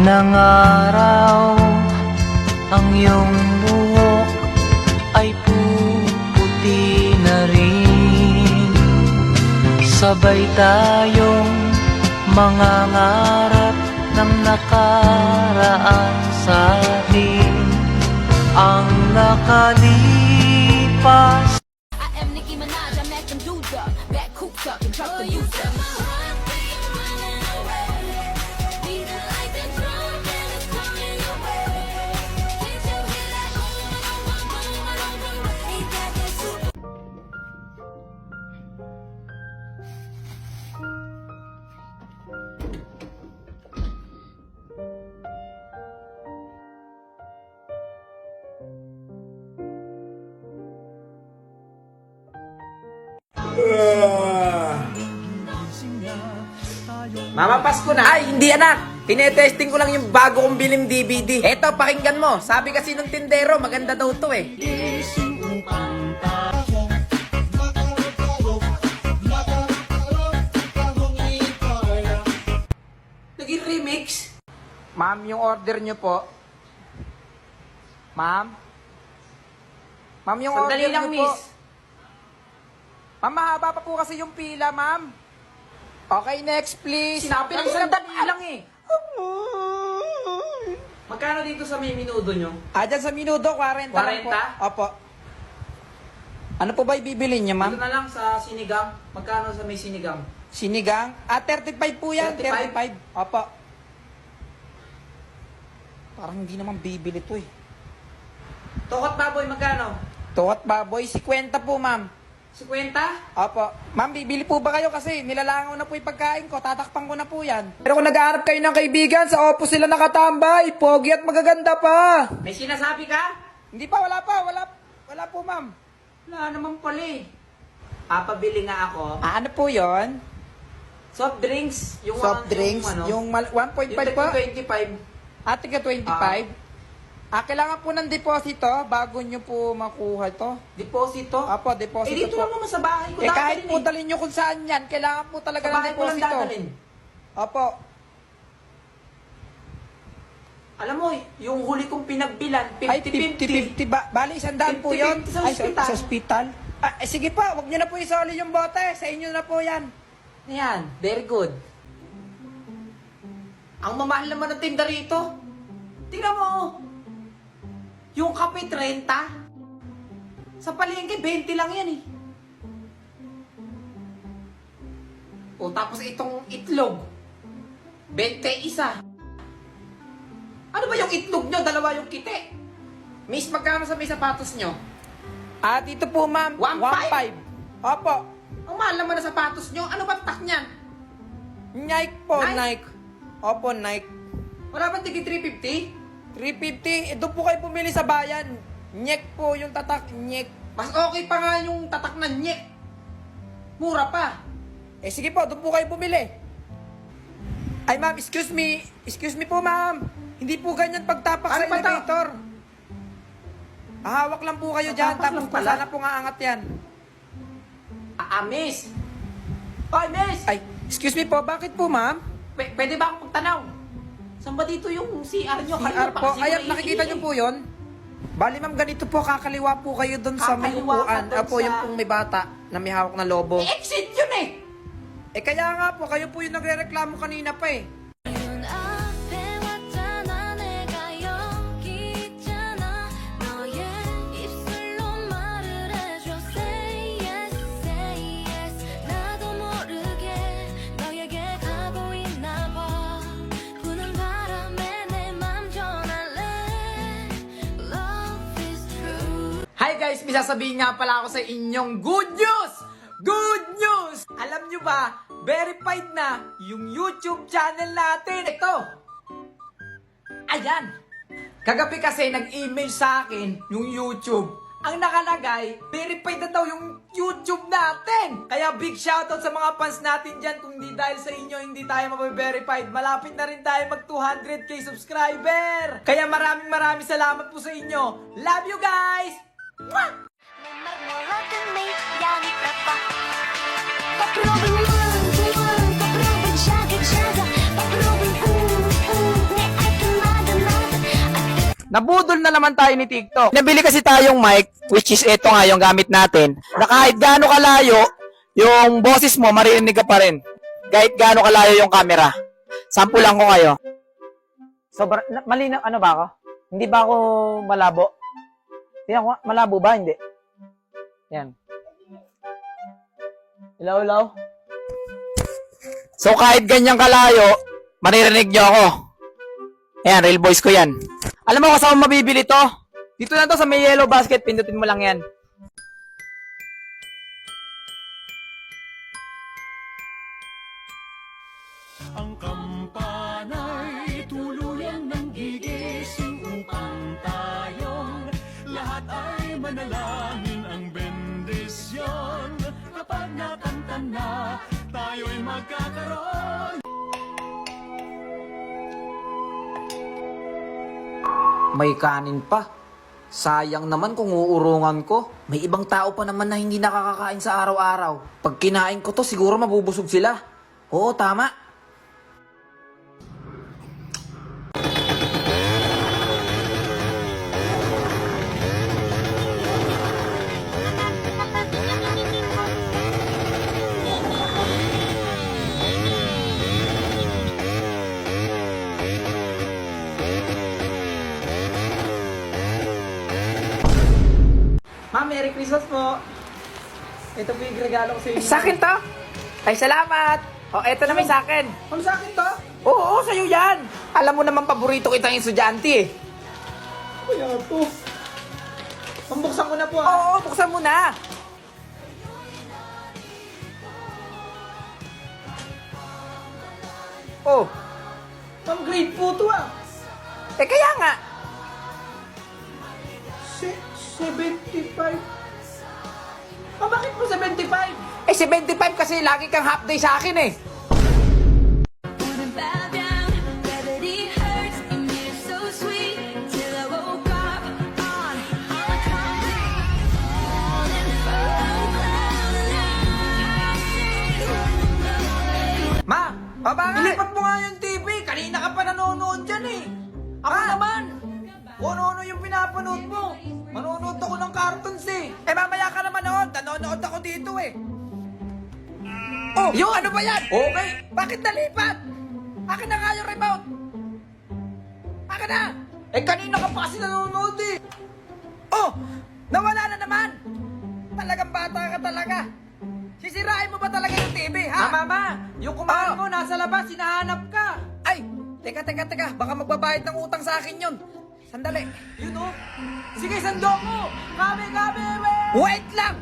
ng araw, ang iyong buhok ay puputi na rin. Sabay tayong mangangarap ng nakaraan sa atin, ang nakalipas. I am Nicki Minaj, I'm acting Duda, back cooped up and truck the user. Mama, Pasko na. Ay, hindi anak. Tinetesting ko lang yung bago kong biling DVD. Eto, pakinggan mo. Sabi kasi ng tindero, maganda daw to eh. Naging remix? Ma'am, yung order nyo po. Ma'am? Ma'am, yung Sandali order lang, nyo po. miss. Ma'am, mahaba pa po kasi yung pila, ma'am. Okay, next please. Sinabi lang sandali lang eh. Magkano dito sa may minudo nyo? Dyan sa minudo, 40 lang po. 40? Opo. Ano po ba ibibili niya, Dito ma'am? na lang sa sinigang. Magkano sa may sinigang? Sinigang? 35 po yan. 35? 35. Opo. Parang hindi naman bibili to eh. Tokot baboy, magkano? Tuwat baboy, 50 po, ma'am. 50? Opo. Ma'am, bibili po ba kayo kasi nilalangaw na po yung pagkain ko. Tatakpan ko na po yan. Pero kung nag-aarap kayo ng kaibigan, sa Oppo sila nakatambay. Pogi at magaganda pa. May sinasabi ka? Hindi pa, wala pa. Wala po, ma'am. Wala naman pala eh. Pabili nga ako. Ano po yon? Soft drinks. Yung Soft drinks? Yung, 1.5 po? 25. Ate ka 25? Kailangan po ng deposito bago nyo po makuha ito. Deposito? Apo, deposito Eh dito po. lang naman sa bahay ko. Kahit po dadalhin dalhin nyo kung saan yan, kailangan po talaga Sa ng bahay ko lang deposito. dadalhin. Opo. Alam mo, yung huli kong pinagbilan, 50-50. Ay, 50-50. Bali, 100 po yun. 50-50 sa Ay, ospital. sa ospital. Sige po, wag nyo na po isoli yung bote. Sa inyo na po yan. Ayan, very good. Ang mamahal naman ng tinda rito. Tingnan mo, oh. Yung kape 30. Sa palengke, 20 lang yan eh. O tapos itong itlog, 21. Ano ba yung itlog nyo? Dalawa yung kite. Miss, magkano sa may sapatos nyo? Dito po, ma'am. 1.5? 1.5. Opo. Ang mahal naman na sapatos nyo. Ano ba tak niyan? Nike po, Nike? Nike. Opo, Nike. Wala ba tigi 350? 350. Doon po kayo pumili sa bayan. Nyek po yung tatak. Nyek. Mas okay pa nga yung tatak na nyek. Mura pa. Sige po, doon po kayo bumili. Ay, ma'am, excuse me. Excuse me po, ma'am. Hindi po ganyan pagtapak Ano sa ba to? elevator. Hawak lang po kayo dyan, Tapak tapos lang pala? sana po nga angat yan. Miss. Hoy, miss! Ay, excuse me po, bakit po, ma'am? Pwede ba akong magtanaw? Saan ba dito yung CR nyo? CR po. Ayan, nakikita nyo po yun? Bali, ma'am, ganito po, kakaliwa po kayo doon sa may Kakaliwa ka upuan. dun Apo, sa- yung pong may bata na may hawak na lobo. Exit yun eh! Kaya nga po, kayo po yung nagre-reklamo kanina pa eh. 눈 앞에 왔잖아 내가 여기 있잖아 너의 입술로 말을 해줘 say yes 나도 모르게 너에게 가고 있나 봐 부는 바람에 내 맘 전할래 love is true Hi guys, may sasabihin nga pala ako sa inyong good news! Good news! Alam nyo ba, verified na yung YouTube channel natin. Ito! Ayan! Kagabi kasi nag-email sa akin yung YouTube. Ang nakalagay, verified na daw yung YouTube natin. Kaya big shoutout sa mga fans natin dyan. Kung hindi dahil sa inyo, hindi tayo mabe-verified. Malapit na rin tayo mag 200k subscriber. Kaya maraming salamat po sa inyo. Love you guys! Mwah! 내 말 몰랐던 네 양이 따빠 빠꾸로빈 두번 빠꾸로빈 자극 자극 빠꾸로빈 우내 알게 Nabudol na naman tayo ni TikTok. Nabili kasi tayong mic, which is ito nga yung gamit natin, na kahit gaano kalayo, yung boses mo, maririnig ka pa rin. Kahit gaano kalayo yung camera. Sample lang ko kayo. Sobrang, malinaw, ano ba ako? Hindi ba ako malabo? Tingnan ko, malabo ba? Hindi. Yan. Ilaw. So kahit ganyang kalayo, maririnig nyo ako. Ayan, real voice ko yan. Alam mo kung saan mo mabibili to? Dito na to sa may yellow basket, pindutin mo lang yan. Ang kampana'y tuluyang nang gigising upang tayong lahat ay manalangin ang bendisyon. Kapag nakanta na, tayo'y magkakaroon. May kanin pa. Sayang naman kung uurungan ko. May ibang tao pa naman na hindi nakakakain sa araw-araw. Pag kinain ko to, siguro mabubusog sila. Oo, tama. Ma'am, Merry Christmas po. Ito po yung regalo ko sa inyo. Sa akin to? Ay, salamat. O, eto na may sa akin. Ano sa akin to? Oo, sa'yo yan. Alam mo naman, paborito kitang estudyante eh. Kaya po. Pambuksan ko na po. Oo, buksan mo na. Oh, Ma'am, grade po to ah. eh kaya nga. 75. Bakit po 75? Eh, 75 kasi lagi kang half day sa akin eh. Wouldn't bow down, gravity hurts, and you're so sweet. Till I woke up on a concrete, falling from cloud nine. Ma, O, bakit? ilipat mo nga yung TV. Kanina ka pa nanonood dyan eh. Ako Ma! naman. Kung ano-ano yung pinapanood mo. Manonood ako ng cartoons eh. Eh, mamaya ka naman noon. Nanonood ako dito eh. Oh, Yun. ano ba yan? Okay. Bakit nalipat? Akin na nga yung remote. Akin na. Eh kanina ka pa kasi nanonood eh. Oh, nawala na naman. Talagang bata ka talaga. Sisirain mo ba talaga yung TV, ha? Mama, yung kumain Oh. mo nasa labas, hinahanap ka. Ay, teka. Baka magbabayad ng utang sa akin yun. Sandali. Yun oh. Sige, sando ko. Kami, we. Wait lang!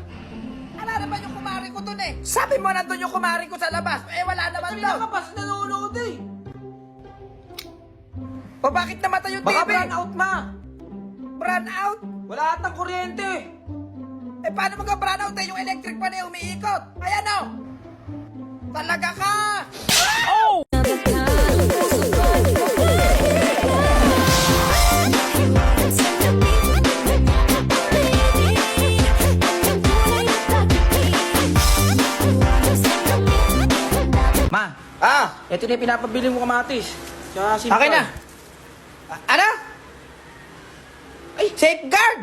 Ala naman yung kumari ko dun eh. Sabi mo nandun yung kumari ko sa labas. Eh, wala naman Kanina daw. ka pa kasi nanonood eh. O bakit namatay yung Baka TV? brand out, ma. Brand out? Wala atang kuryente. Eh, paano mag-brand out eh? Yung electric pa na umiikot. Ayan o. Talaga ka! Oh! Ma, Ah, eto na yung pinapabili mo kamatis. Tsaka SIM akin na. card. Ano? Ay, safeguard!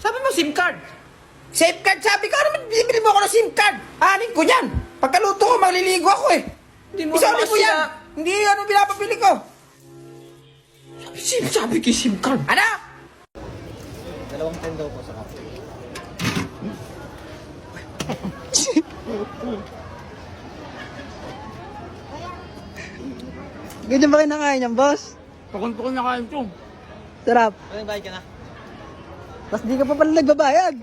Sabi mo SIM card. Safeguard, sabi ko, ano naman bibili mo ako ng SIM card? Anin ko yan. Pagkaluto ko, magliligo ako eh. Hindi mo Isoli naman ko kasi yan. na- Hindi ano pinapabili ko. Sabi ko yung SIM card. Ano? Ganyan ba kinakain yan, boss? Pakon-pakon na kain ito. Sarap. Tapos di ka pa pala nagbabayad.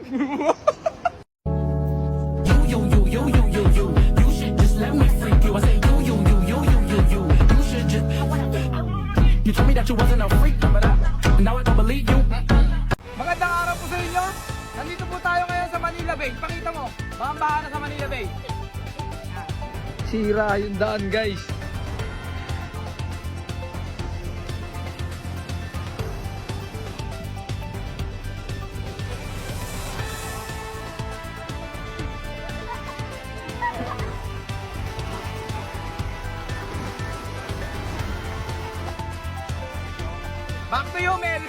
You told me that you wasn't a freak, but now I don't believe you. Magandang araw po sa inyo. Nandito po tayo ngayon sa Manila Bay. Pakita mo, bahan na sa Manila Bay. Sira yung daan, guys. Back to you, Mel.